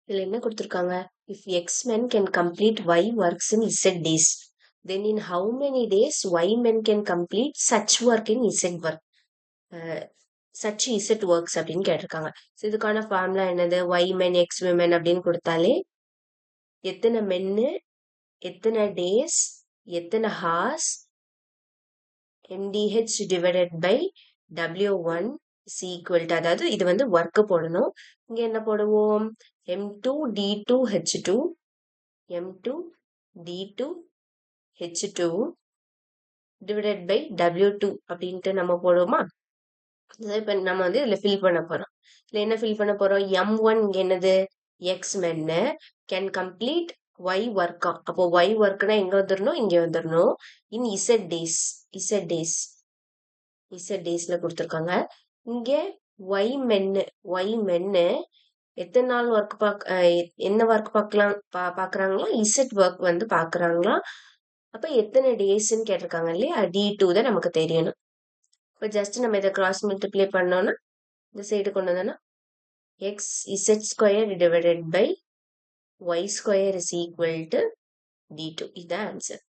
இதுல என்ன கொடுத்திருக்காங்க? If X men can complete Y works in Z days, then in how many days Y men can complete such work in Z work? such Z works அப்படின்னு கேட்டிருக்காங்க. இதுக்கான formula என்னது? Y men X women அப்படின்னு கொடுத்தாலே எத்தனை மென்னு, எத்தனை days, எத்தனை hours, MDH divided by W1 is equal to, அதாவது இது வந்து ஒர்க் போடணும். இங்க என்ன போடுவோம்? M2 D2 H2 M2 D2 H2 divided by W2 அப்படின்ட்டு நம்ம போடுவோமா? இப்ப நம்ம வந்து இதுல ஃபில் பண்ண போறோம். இதுல என்ன ஃபில் பண்ண போறோம்? M1 இங்க என்னது? X men can complete Y work. அப்போ Y workனா எங்க வந்துடணும்? இங்க வந்துடணும். in Z daysல கொடுத்திருக்காங்க. இங்க Y men எத்தனை நாள் ஒர்க் என்ன ஒர்க் பாக்குறாங்களா? Z ஒர்க் வந்து பாக்குறாங்களா? அப்ப எத்தனை டேஸ்ன்னு கேட்டிருக்காங்க இல்லையா? D2 தான் நமக்கு தெரியணும். இப்போ ஜஸ்ட் நம்ம இதை கிராஸ் மல்டிப்ளை பண்ணோம்னா இந்த சைடு கொண்டு வந்தோம்னா x z square divided by y square is equal to d2. இதுதான் ஆன்சர்.